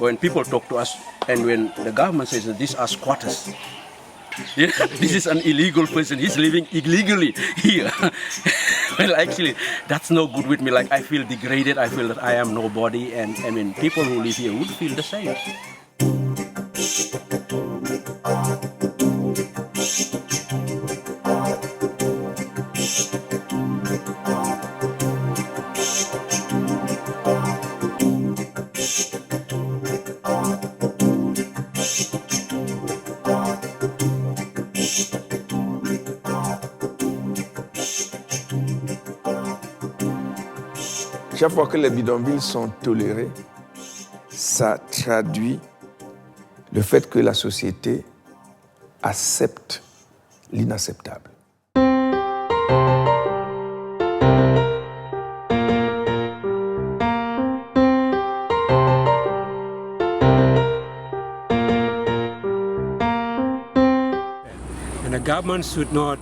when people talk to us and when the government says that these are squatters, yeah, this is an illegal person, he's living illegally here. Well, actually, that's no good with me. Like, I feel degraded, I feel that I am nobody, and I mean, people who live here would feel the same. Chaque fois que les bidonvilles sont tolérés, ça traduit le fait que la société accepte l'inacceptable. And the government should not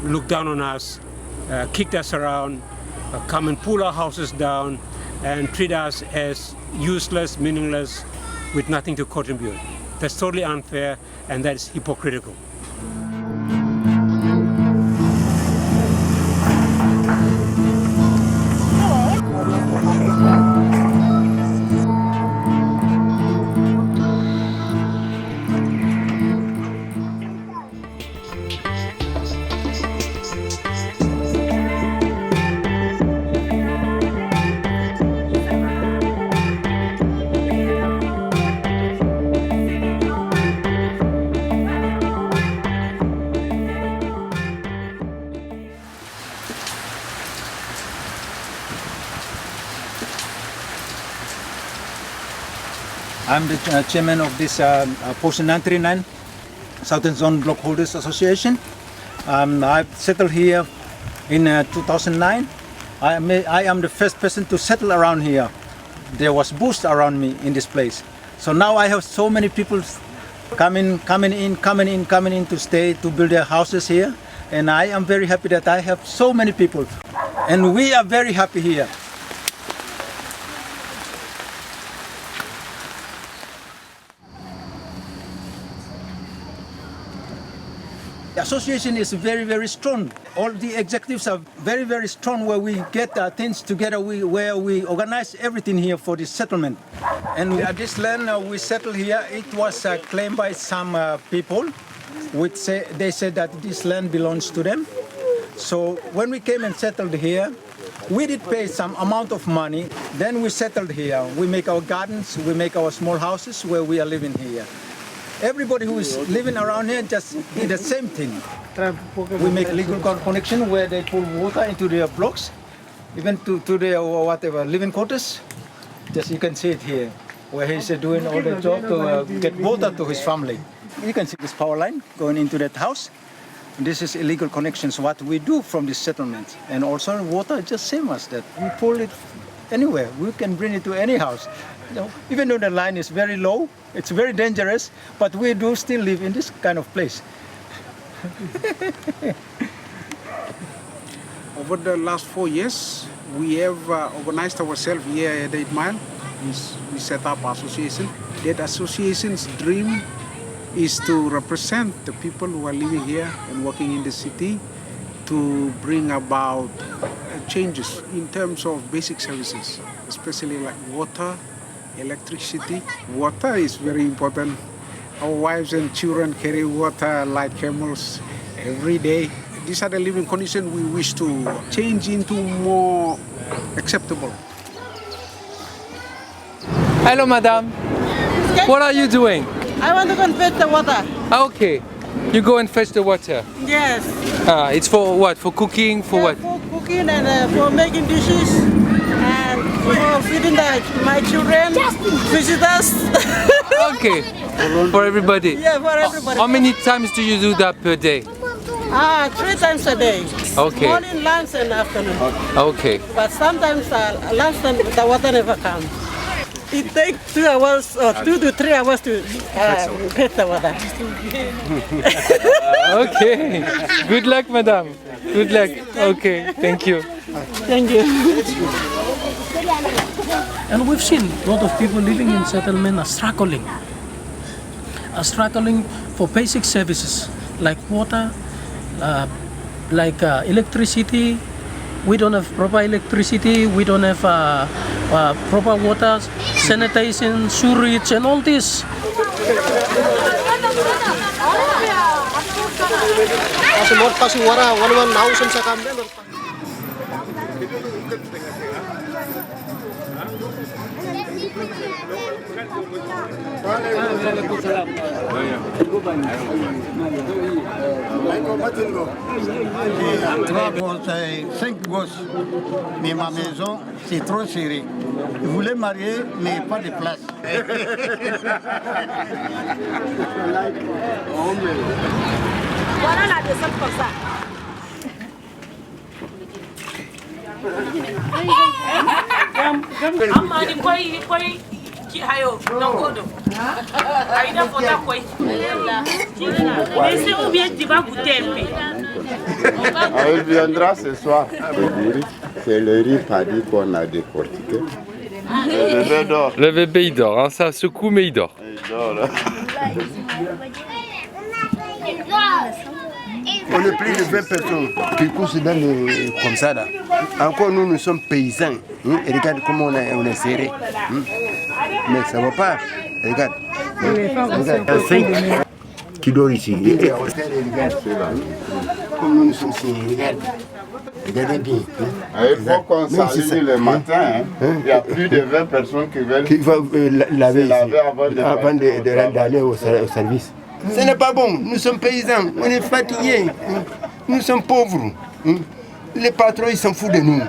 look down on us, kick us around, come and pull our houses down and treat us as useless, meaningless, with nothing to contribute. That's totally unfair and that is hypocritical. I'm the chairman of this Post 939 Southern Zone Block Holders Association. I've settled here in 2009. I am the first person to settle around here. There was bush around me in this place. So now I have so many people coming in to stay, to build their houses here. And I am very happy that I have so many people. And we are very happy here. The association is very, very strong. All the executives are very, very strong where we get things together, where we organize everything here for this settlement. And this land we settled here, it was claimed by some people, which they said that this land belongs to them. So when we came and settled here, we did pay some amount of money. Then we settled here. We make our gardens, we make our small houses where we are living here. Everybody who is living around here just did the same thing. We make legal connection where they pull water into their blocks, even to their whatever living quarters. Just you can see it here, where he's doing all the job to get water to his family. You can see this power line going into that house. This is illegal connections, what we do from this settlement. And also water is just same as that. We pull it anywhere. We can bring it to any house. You know, even though the line is very low, it's very dangerous, but we do still live in this kind of place. Over the last 4 years, we have organized ourselves here at 8 Mile. We set up association. That association's dream is to represent the people who are living here and working in the city to bring about changes in terms of basic services, especially like water, electricity. Water is very important. Our wives and children carry water like camels every day. These are the living conditions we wish to change into more acceptable. Hello, madam. What are you doing? I want to go and fetch the water. Okay. You go and fetch the water. Yes. It's for what? For cooking? For what? For cooking and for making dishes and for feeding my children, visitors. Okay. For everybody? Yeah, for everybody. How many times do you do that per day? 3 times a day. Okay. Morning, lunch and afternoon. Okay. But sometimes lunch and the water never comes. It takes 2 hours or 2 to 3 hours to fetch the water. Okay. Good luck, madam. Good luck. Okay. Thank you. Thank you. And we've seen a lot of people living in settlement are struggling for basic services like water, like electricity. We don't have proper electricity, we don't have proper water, sanitation, sewage and all this. Cinq gosses, mais ma maison c'est trop serré. Je voulais marier, mais pas de place. Voilà la descente comme ça. Il viendra ce soir. C'est le riz paddy qu'on a décortiqué. Le bébé dort. Le bébé il dort, hein, ça secoue mais il dort. Il dort là. On est plus de 20 personnes qui couchent comme ça là. Encore nous sommes paysans. Et regarde comment on est serré. Mais ça ne va pas. Regarde. Regarde. 5 qui dort ici. Comme nous sommes ici, regarde. Regardez bien. Il faut qu'on s'allume le matin. Il y a plus de 20 personnes qui veulent laver avant d'aller au service. Ce n'est pas bon. Nous sommes paysans. On est fatigués. Nous sommes pauvres. Les patrons, ils s'en foutent de nous.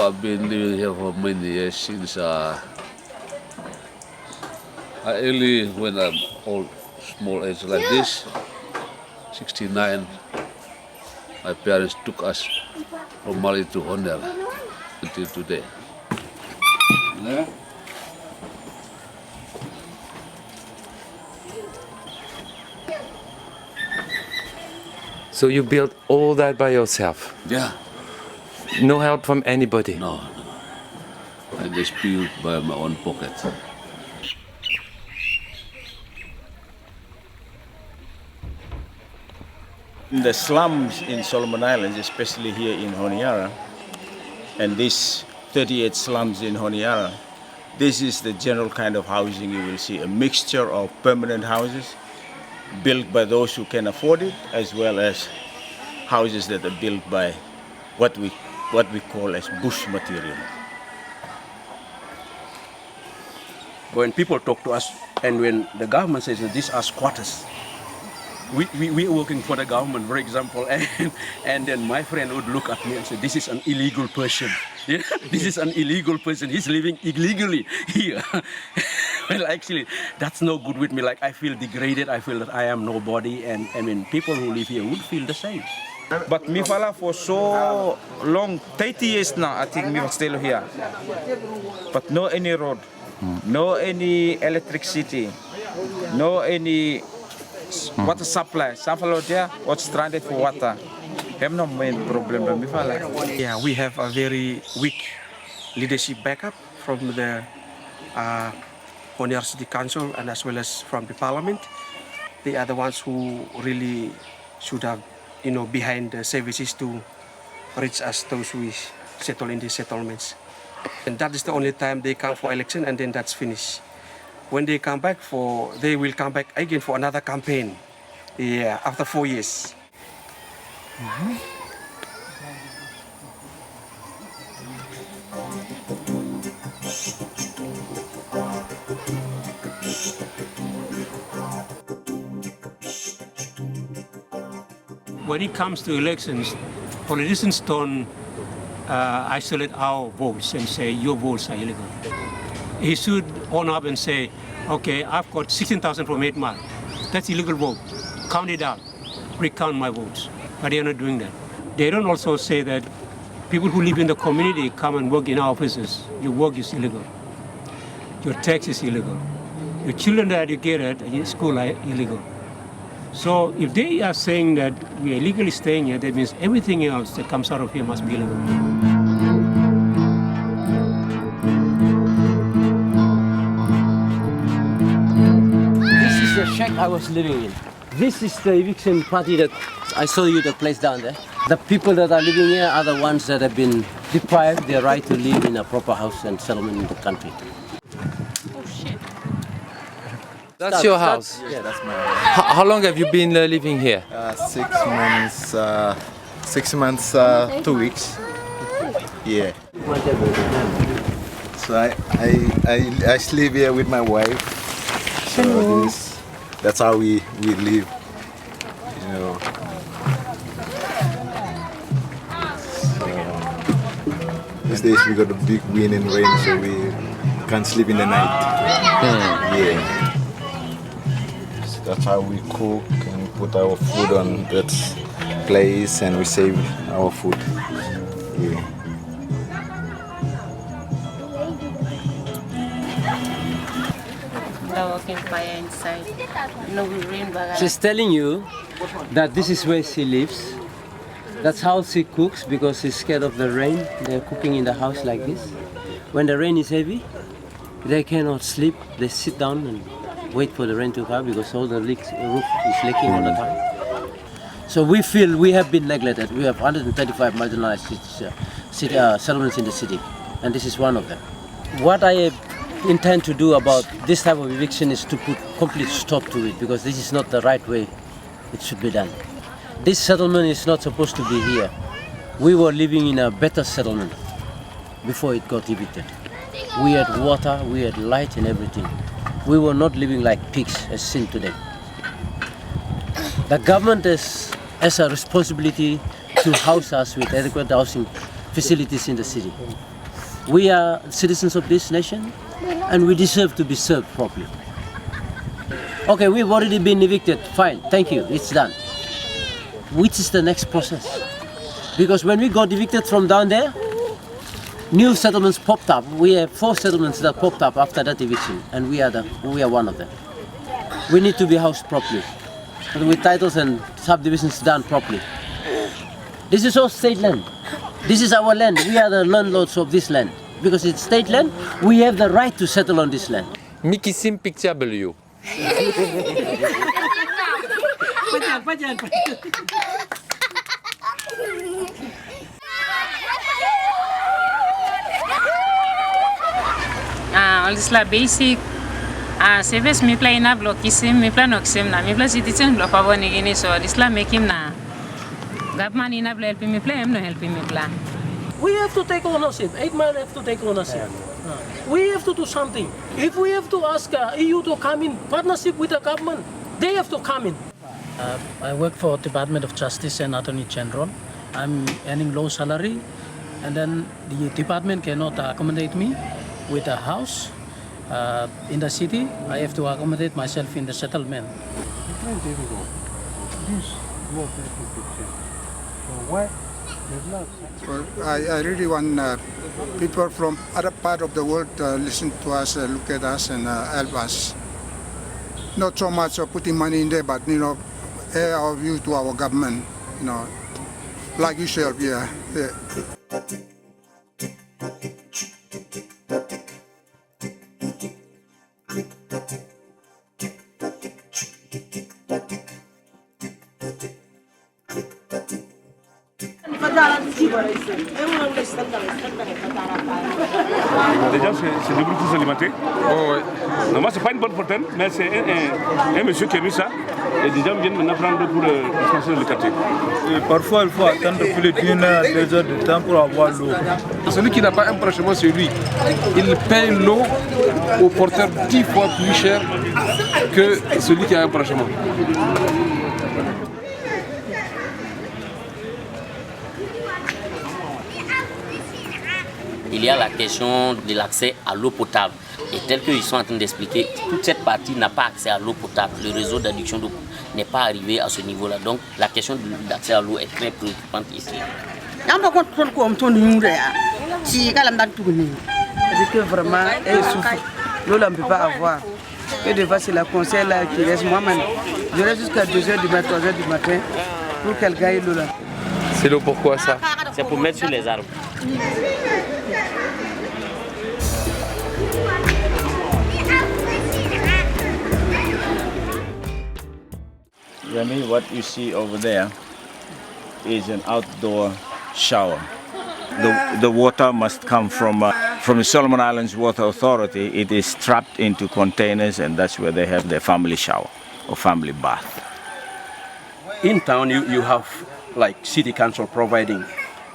I've been living here for many years since I early when I'm old, small age like this, 69, my parents took us from Mali to Honel until today. Yeah. So you built all that by yourself? Yeah. No help from anybody? No. I just built by my own pocket. The slums in Solomon Islands, especially here in Honiara, and these 38 slums in Honiara, this is the general kind of housing you will see, a mixture of permanent houses built by those who can afford it, as well as houses that are built by what we call as bush material. When people talk to us and when the government says that these are squatters, we are working for the government, for example, and then my friend would look at me and say, this is an illegal person. Yeah? This is an illegal person. He's living illegally here. Well, actually, that's no good with me. Like, I feel degraded. I feel that I am nobody. And I mean, people who live here would feel the same. But Mifala for so long, 30 years now, I think we are still here. But no any road, no any electricity, no any water supply. Some there was stranded for water. Have no main problem with Mifala. Yeah, we have a very weak leadership backup from the Honiara City Council and as well as from the Parliament. They are the ones who really should have, behind the services to reach us, those who settle in these settlements. And that is the only time they come for election, and then that's finished. When they come back they will come back again for another campaign. Yeah, after 4 years. When it comes to elections, politicians don't isolate our votes and say your votes are illegal. He should own up and say, okay, I've got 16,000 from 8 Mile. That's illegal vote. Count it out. Recount my votes. But they're not doing that. They don't also say that people who live in the community come and work in our offices. Your work is illegal. Your tax is illegal. Your children that are educated in school are illegal. So if they are saying that we are illegally staying here, that means everything else that comes out of here must be illegal. This is the shack I was living in. This is the eviction party that I saw you the place down there. The people that are living here are the ones that have been deprived their right to live in a proper house and settlement in the country. That's your house? Yeah, that's my house. How long have you been living here? 6 months, 6 months, 2 weeks. Yeah. So I live here with my wife. So that's how we live. You know. So these days we got a big wind and rain, so we can't sleep in the night. Yeah. That's how we cook and put our food on that place, and we save our food. Yeah. Working fire inside. No rain. She's telling you that this is where she lives. That's how she cooks because she's scared of the rain. They're cooking in the house like this. When the rain is heavy, they cannot sleep. They sit down and wait for the rain to come because all the roof is leaking all the time. So we feel we have been neglected. We have 135 marginalized settlements in the city, and this is one of them. What I intend to do about this type of eviction is to put complete stop to it because this is not the right way it should be done. This settlement is not supposed to be here. We were living in a better settlement before it got evicted. We had water, we had light and everything. We were not living like pigs as seen today. The government has a responsibility to house us with adequate housing facilities in the city. We are citizens of this nation and we deserve to be served properly. Okay, we've already been evicted, fine, thank you, it's done. Which is the next process? Because when we got evicted from down there, new settlements popped up. We have 4 settlements that popped up after that eviction, and we are one of them. We need to be housed properly, and with titles and subdivisions done properly. This is all state land. This is our land. We are the landlords of this land. Because it's state land, we have the right to settle on this land. Mikisim picture beliau. All this la basic. Service mi play na block isim, mi plan oxim na, mi plan citizen block Papouasie-Nouvelle-Guinée, so this la make him na. Government ina help me play, him no help me plan. We have to take ownership. 8 Mile have to take ownership. We have to do something. If we have to ask EU to come in partnership with the government, they have to come in. I work for Department of Justice and Attorney General. I'm earning low salary, and then the department cannot accommodate me with a house in the city. I have to accommodate myself in the settlement. So I really want people from other part of the world to listen to us, look at us, and help us. Not so much of putting money in there, but air our view to our government. Like yourself, yeah. Déjà, c'est des groupes alimentaires. Normalement, c'est pas une bonne fortune, mais c'est un monsieur qui a mis ça. Et des gens viennent maintenant prendre pour l'expansion du quartier. Et parfois, il faut attendre plus d'1 heure, 2 heures de temps pour avoir l'eau. Celui qui n'a pas un branchement sur lui, il paye l'eau au porteur 10 fois plus cher que celui qui a un branchement. il y a la question de l'accès à l'eau potable. Et tel qu'ils sont en train d'expliquer, toute cette partie n'a pas accès à l'eau potable. Le réseau d'adduction d'eau n'est pas arrivé à ce niveau-là. Donc la question d'accès à l'eau est très préoccupante ici. Que vraiment, elle souffre. L'eau, on ne peut pas avoir. Et des fois, c'est la conseillère là qui reste. Moi-même, je reste jusqu'à 2h du matin, 3h du matin pour qu'elle gagne l'eau là. C'est l'eau pourquoi ça? C'est pour mettre sur les arbres. Remy, what you see over there is an outdoor shower. The water must come from the Solomon Islands Water Authority. It is trapped into containers, and that's where they have their family shower or family bath. In town, you have like city council providing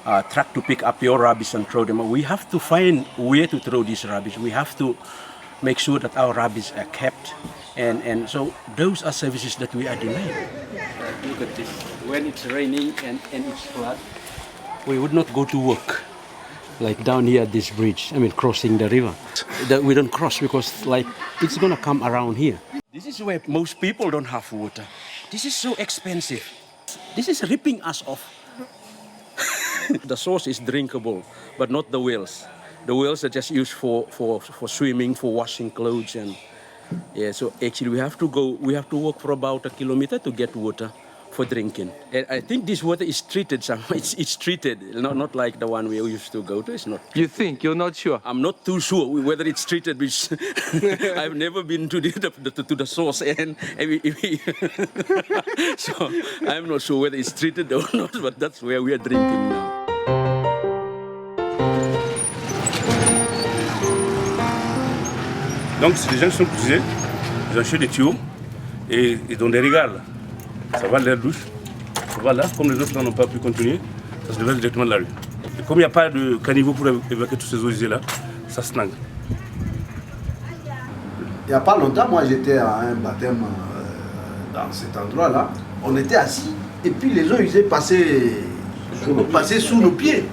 a truck to pick up your rubbish and throw them. We have to find where to throw this rubbish. We have to make sure that our rubbish are kept. And so those are services that we are denying. Look at this. When it's raining and it's flood, we would not go to work. Like down here at this bridge, crossing the river. We don't cross because like it's gonna come around here. This is where most people don't have water. This is so expensive. This is ripping us off. The source is drinkable, but not the wells. The wells are just used for swimming, for washing clothes, and yeah. So actually, we have to walk for about 1 kilometer to get water for drinking. And I think this water is treated somehow. It's treated, not like the one we used to go to. It's not. You think? You're not sure? I'm not too sure whether it's treated. Which I've never been to the source, and so I'm not sure whether it's treated or not. But that's where we are drinking now. Donc c'est des gens qui sont cotisés, ils achètent des tuyaux et ils donnent des régales. Ça va de l'air douche, ça va là, comme les autres n'ont pas pu continuer, ça se déverse directement de la rue. Et comme il n'y a pas de caniveau pour évacuer toutes ces eaux usées là, ça se tangue. Il n'y a pas longtemps, moi j'étais à un baptême dans cet endroit-là. On était assis et puis les eaux usées passaient sous nos pieds.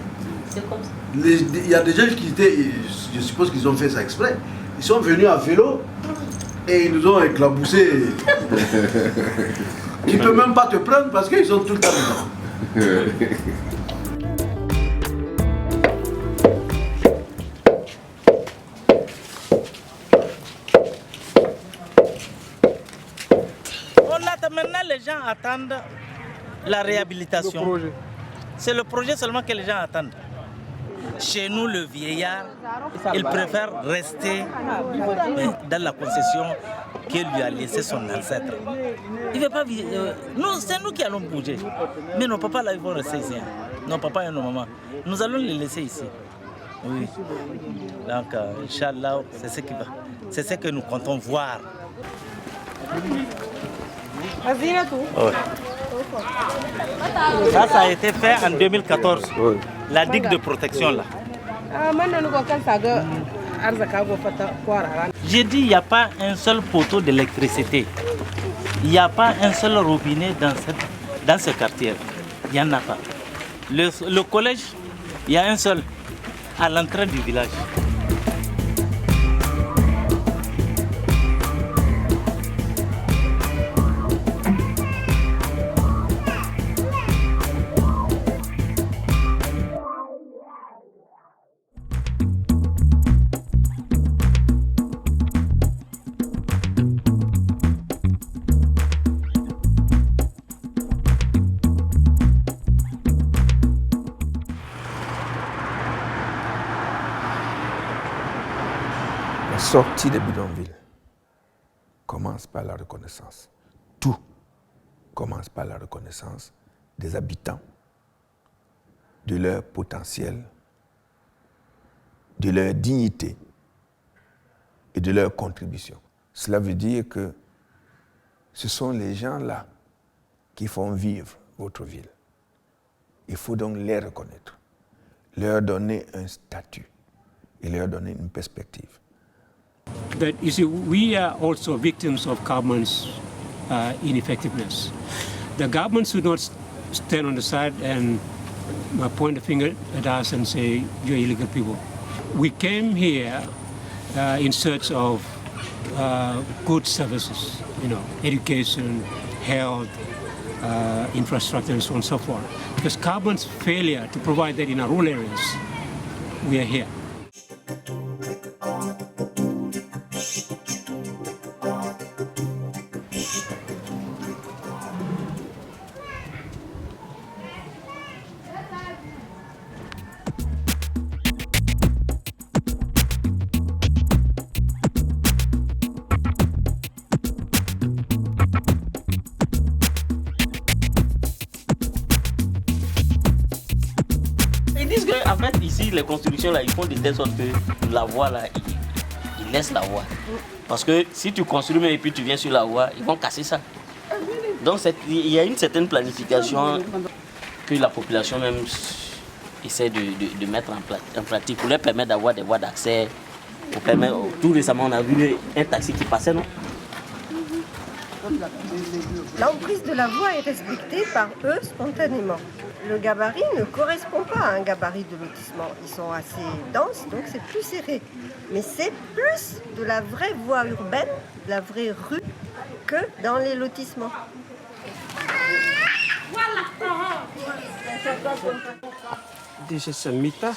Il y a des gens qui étaient, je suppose qu'ils ont fait ça exprès. Ils sont venus à vélo et ils nous ont éclaboussé. Tu ne peux même pas te prendre parce qu'ils sont tout le temps dedans. Maintenant, les gens attendent la réhabilitation. C'est le projet seulement que les gens attendent. Chez nous, le vieillard, il préfère rester dans la concession que lui a laissé son ancêtre. Il ne veut pas vivre. C'est nous qui allons bouger. Mais nos papas, là, ils vont rester ici. Nos papas et nos mamans. Nous allons les laisser ici. Oui. Donc, Inch'Allah, c'est ce que nous comptons voir. Ouais. Ça a été fait en 2014. Oui. La digue de protection là. J'ai dit il n'y a pas un seul poteau d'électricité. Il n'y a pas un seul robinet dans ce quartier. Il n'y en a pas. Le collège, il y a un seul à l'entrée du village. La sortie des bidonvilles commence par la reconnaissance. Tout commence par la reconnaissance des habitants, de leur potentiel, de leur dignité et de leur contribution. Cela veut dire que ce sont les gens-là qui font vivre votre ville. Il faut donc les reconnaître, leur donner un statut et leur donner une perspective. That you see, we are also victims of government's ineffectiveness. The government should not stand on the side and point the finger at us and say, you're illegal people. We came here in search of good services, education, health, infrastructure, and so on and so forth. Because government's failure to provide that in our rural areas, we are here. En fait, ici, les constructions, là, ils font de telle sorte que la voie, là, ils laissent la voie. Parce que si tu construis et puis tu viens sur la voie, ils vont casser ça. Donc, il y a une certaine planification que la population même essaie de mettre en pratique pour leur permettre d'avoir des voies d'accès. Tout récemment, on a vu un taxi qui passait, non? L'emprise de la voie est respectée par eux spontanément. Le gabarit ne correspond pas à un gabarit de lotissement. Ils sont assez denses, donc c'est plus serré. Mais c'est plus de la vraie voie urbaine, de la vraie rue, que dans les lotissements. This is a meter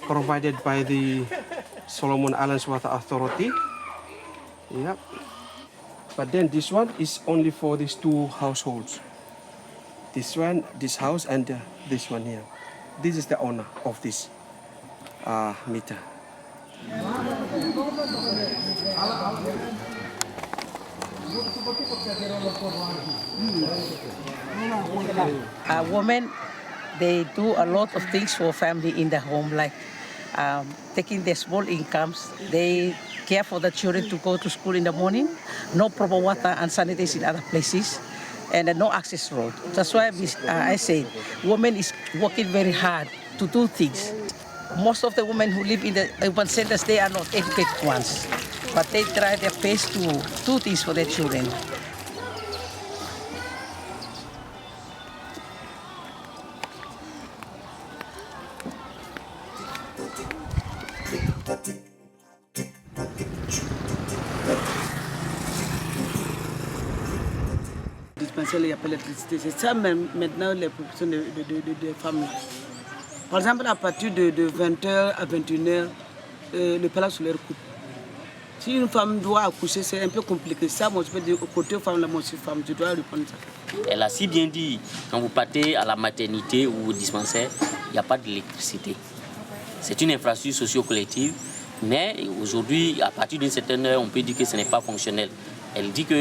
provided by the Solomon Islands Water Authority. Yep. But then this one is only for these two households. This one, this house, and this one here. This is the owner of this meter. Women, they do a lot of things for family in the home, like taking their small incomes. They care for the children to go to school in the morning, no proper water and sanitation in other places, and no access road. That's why I say women is working very hard to do things. Most of the women who live in the urban centers, they are not educated ones, but they try their best to do things for their children. Il n'y a pas l'électricité. C'est ça maintenant les propositions des femmes. Par exemple, à partir de 20h à 21h, le palace solaire coupe. Si une femme doit accoucher, c'est un peu compliqué. Ça, moi, je peux dire au côté femme, là, moi, je suis femme, je dois répondre ça. Elle a si bien dit, quand vous partez à la maternité ou au dispensaire, il n'y a pas d'électricité. C'est une infrastructure socio-collective, mais aujourd'hui, à partir d'une certaine heure, on peut dire que ce n'est pas fonctionnel. Elle dit que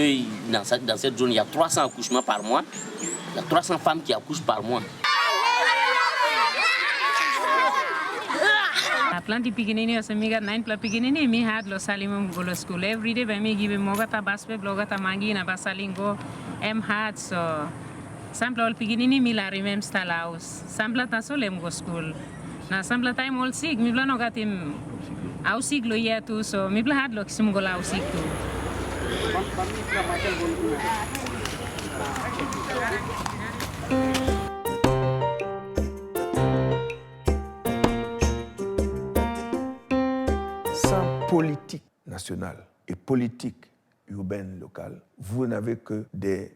dans cette zone, il y a 300 accouchements par mois. Il y a 300 femmes qui accouchent par mois. Atlanti piginini asamiga 9 pla piginini mi had lo salimum go school every day by me give mogata baspe blogata mangi na basalingo had so sample all piginini mi la remem stalaus sample taso lem go school na sample time all sig mi blano gatim ausig lo yetu so mi bla had lo sim go la ausig tu. Sans politique nationale et politique urbaine locale, vous n'avez que des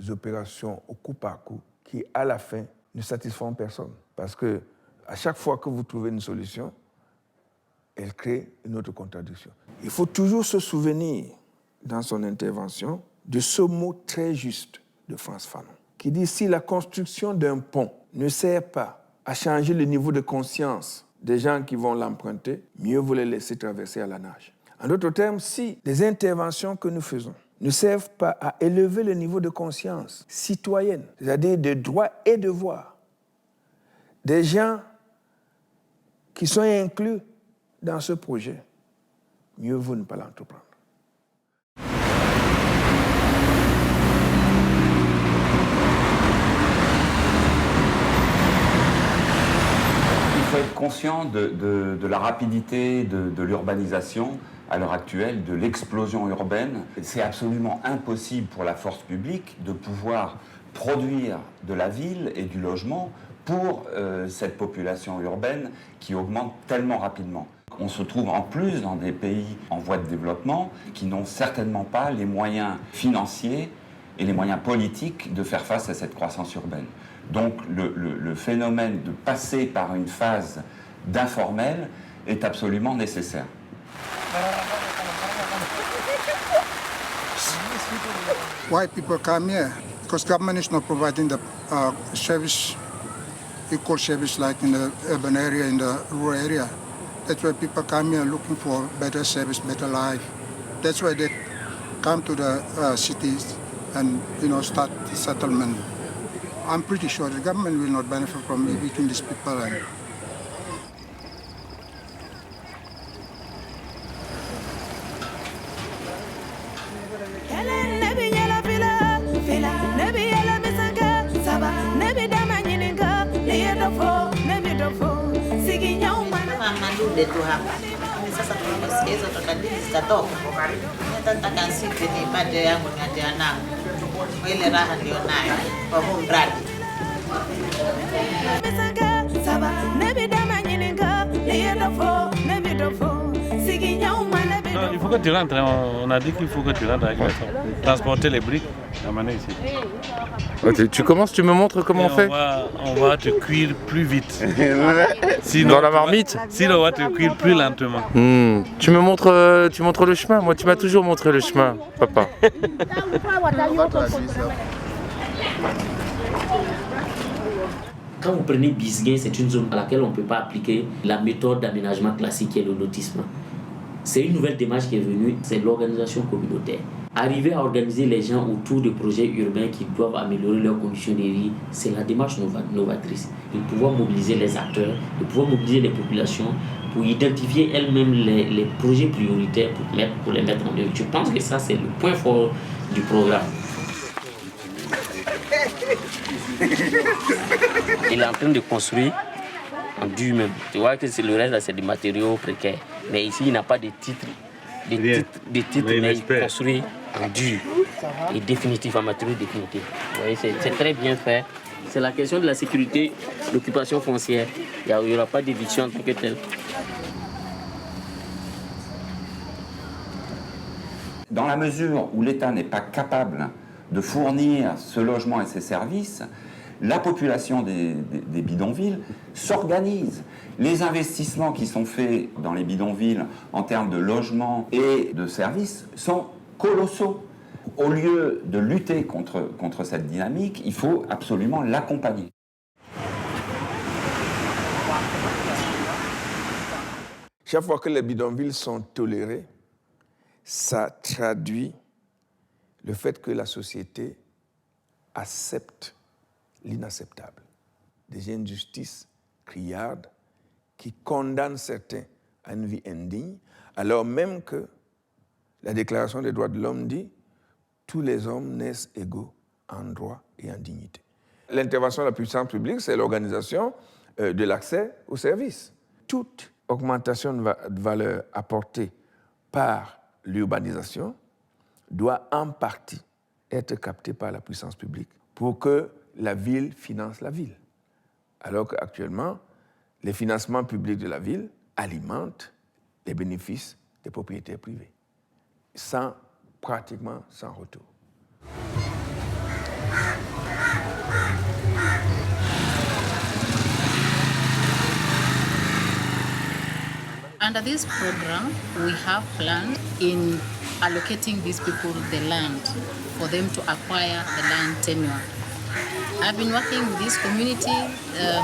opérations au coup par coup qui, à la fin, ne satisfont personne. Parce que à chaque fois que vous trouvez une solution, elle crée une autre contradiction. Il faut toujours se souvenir, dans son intervention, de ce mot très juste de France Fanon, qui dit « Si la construction d'un pont ne sert pas à changer le niveau de conscience des gens qui vont l'emprunter, mieux vaut les laisser traverser à la nage. » En d'autres termes, si les interventions que nous faisons ne servent pas à élever le niveau de conscience citoyenne, c'est-à-dire de droits et devoirs, des gens qui sont inclus dans ce projet, mieux vaut ne pas l'entreprendre. Il faut être conscient de la rapidité de l'urbanisation à l'heure actuelle, de l'explosion urbaine. C'est absolument impossible pour la force publique de pouvoir produire de la ville et du logement pour cette population urbaine qui augmente tellement rapidement. On se trouve en plus dans des pays en voie de développement qui n'ont certainement pas les moyens financiers et les moyens politiques de faire face à cette croissance urbaine. Donc le phénomène de passer par une phase d'informel est absolument nécessaire. Why people come here? Because government is not providing the service, equal service like in the urban area, in the rural area. That's why people come here looking for better service, better life. That's why they come to the cities and start settlement. I'm pretty sure the government will not benefit from evicting these people. Sasa tunasikia hizo takadiri zitatoka. Nataka nisipe ni bade yangu niatia nao. Ile raha ndio nayo kwa huu mradi. Non, il faut que tu rentres, on a dit qu'il faut que tu rentres avec les transporter les briques, l'amener ici. Okay, tu commences, tu me montres comment on fait. On va te cuire plus vite. Sinon, dans la marmite. Sinon, on va te cuire plus lentement. Tu montres le chemin. Moi, tu m'as toujours montré le chemin, papa. Quand vous prenez Bisgué, c'est une zone à laquelle on ne peut pas appliquer la méthode d'aménagement classique qui est le lotissement. C'est une nouvelle démarche qui est venue, c'est l'organisation communautaire. Arriver à organiser les gens autour de projets urbains qui doivent améliorer leurs conditions de vie, c'est la démarche novatrice. De pouvoir mobiliser les acteurs, de pouvoir mobiliser les populations pour identifier elles-mêmes les projets prioritaires pour les mettre en œuvre. Je pense que ça, c'est le point fort du programme. Il est en train de construire en dur même. Tu vois que le reste, c'est des matériaux précaires. Mais ici, il n'a pas de titre. Mais il construit en dur et définitif, en matériaux définitifs. Vous voyez, c'est très bien fait. C'est la question de la sécurité, l'occupation foncière. Il n'y aura pas d'éviction en tant que telle. Dans la mesure où l'État n'est pas capable de fournir ce logement et ces services, la population des bidonvilles s'organise. Les investissements qui sont faits dans les bidonvilles en termes de logement et de services sont colossaux. Au lieu de lutter contre cette dynamique, il faut absolument l'accompagner. Chaque fois que les bidonvilles sont tolérés, ça traduit le fait que la société accepte l'inacceptable. Des injustices criardes qui condamnent certains à une vie indigne, alors même que la Déclaration des droits de l'homme dit « tous les hommes naissent égaux en droit et en dignité ». L'intervention de la puissance publique, c'est l'organisation de l'accès aux services. Toute augmentation de valeur apportée par l'urbanisation doit en partie être captée par la puissance publique pour que la ville finance la ville. Alors qu'actuellement, les financements publics de la ville alimentent les bénéfices des propriétaires privés, pratiquement sans retour. Under this program, we have planned in allocating these people the land for them to acquire the land tenure. I've been working with this community,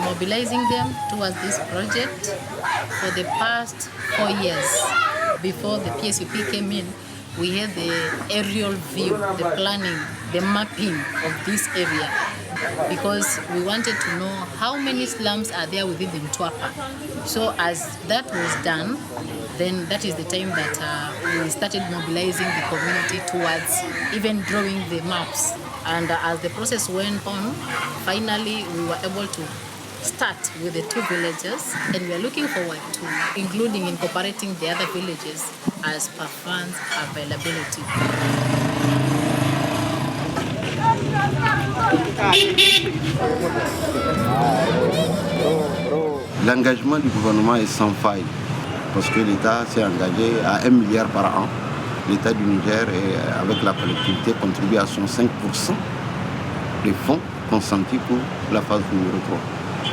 mobilizing them towards this project for the past 4 years. Before the PSUP came in, we had the aerial view, the planning, the mapping of this area, because we wanted to know how many slums are there within the Mtwapa. So as that was done, then that is the time that we started mobilizing the community towards even drawing the maps. And as the process went on, finally we were able to start with the 2 villages, and we are looking forward to including incorporating the other villages as per funds availability. L'engagement du gouvernement est sans faille parce que l'État s'est engagé à 1 milliard par an. L'État du Niger, avec la collectivité, contribue à 65% des fonds consentis pour la phase numéro 3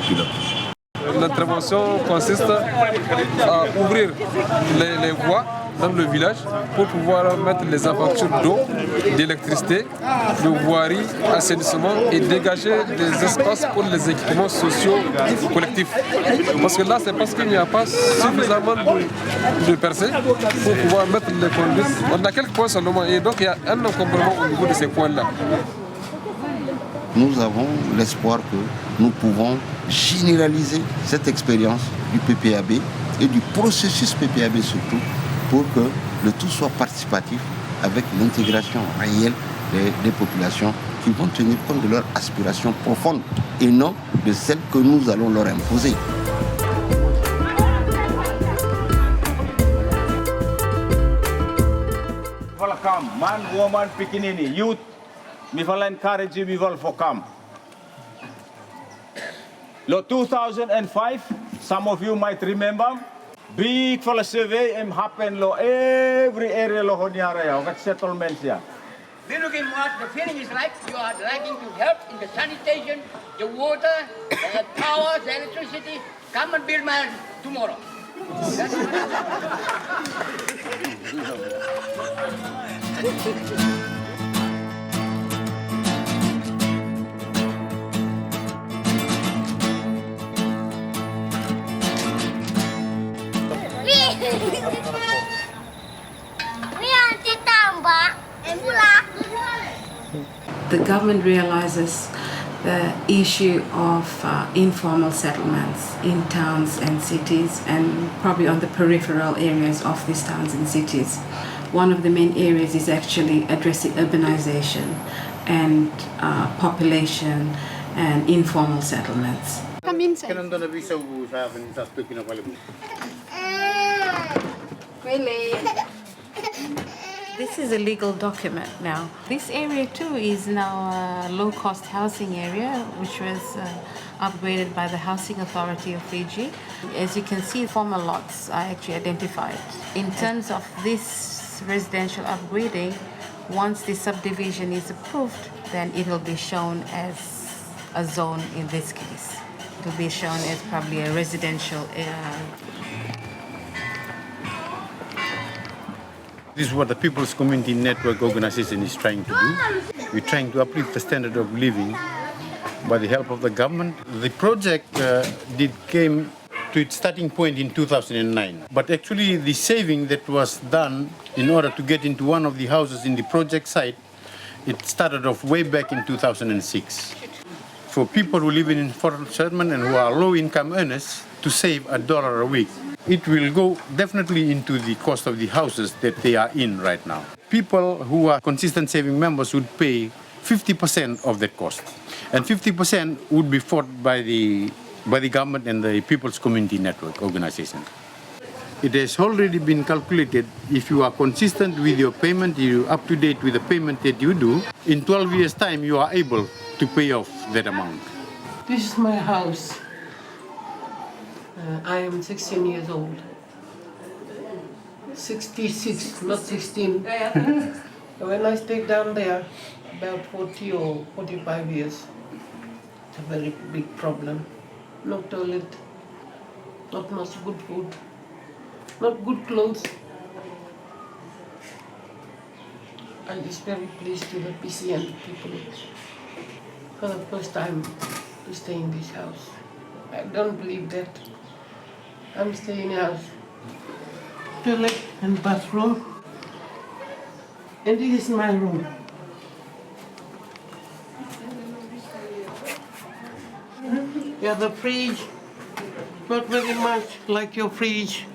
pilote. L'intervention consiste à ouvrir les voies dans le village pour pouvoir mettre les infrastructures d'eau, d'électricité, de voirie, assainissement et dégager des espaces pour les équipements sociaux collectifs. Parce que là, c'est parce qu'il n'y a pas suffisamment de percées pour pouvoir mettre les conduites. On a quelques points seulement et donc il y a un encombrement au niveau de ces points-là. Nous avons l'espoir que nous pouvons généraliser cette expérience du PPAB et du processus PPAB surtout pour que le tout soit participatif avec l'intégration réelle des populations qui vont tenir compte de leurs aspirations profondes et non de celles que nous allons leur imposer. Welcome, man, woman, pikinini, youth. We will encourage you, we will come. In 2005, some of you might remember, big for a survey happened in every area of Honiara, settlements here. We're looking what the feeling is like. You are liking to help in the sanitation, the water, the power, the electricity. Come and build man tomorrow. The government realizes the issue of informal settlements in towns and cities and probably on the peripheral areas of these towns and cities. One of the main areas is actually addressing urbanization and population and informal settlements. Come inside. This is a legal document now. This area too is now a low-cost housing area which was upgraded by the Housing Authority of Fiji. As you can see, former lots are actually identified. In terms of this residential upgrading, once the subdivision is approved, then it will be shown as a zone in this case. It will be shown as probably a residential area. This is what the People's Community Network Organization is trying to do. We're trying to uplift the standard of living by the help of the government. The project came to its starting point in 2009. But actually the saving that was done in order to get into one of the houses in the project site, it started off way back in 2006. For people who live in informal settlement and who are low-income earners to save $1 a week, it will go definitely into the cost of the houses that they are in right now. People who are consistent saving members would pay 50% of that cost. And 50% would be fought by the government and the People's Community Network Organization. It has already been calculated, if you are consistent with your payment, you're up to date with the payment that you do, in 12 years' time you are able to pay off that amount. This is my house. I am 16 years old. 66, not 16. When I stayed down there, about 40 or 45 years, it's a very big problem. No toilet, not much good food, not good clothes. I'm just very pleased to the PCN people for the first time to stay in this house. I don't believe that. I'm staying in a house. Toilet and bathroom. And this is my room. Yeah, the fridge, not very much like your fridge.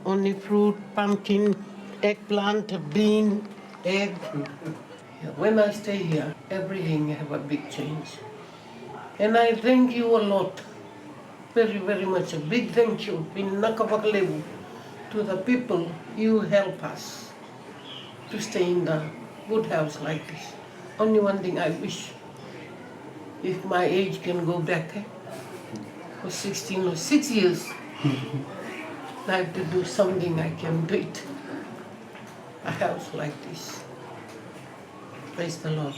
Only fruit, pumpkin, eggplant, bean, egg. Yeah, when I stay here, everything have a big change. And I thank you a lot. Very, very much. A big thank you to the people. You help us to stay in the good house like this. Only one thing I wish, if my age can go back for 16 or 6 years, like to do something, I can do it. A house like this. Praise the Lord.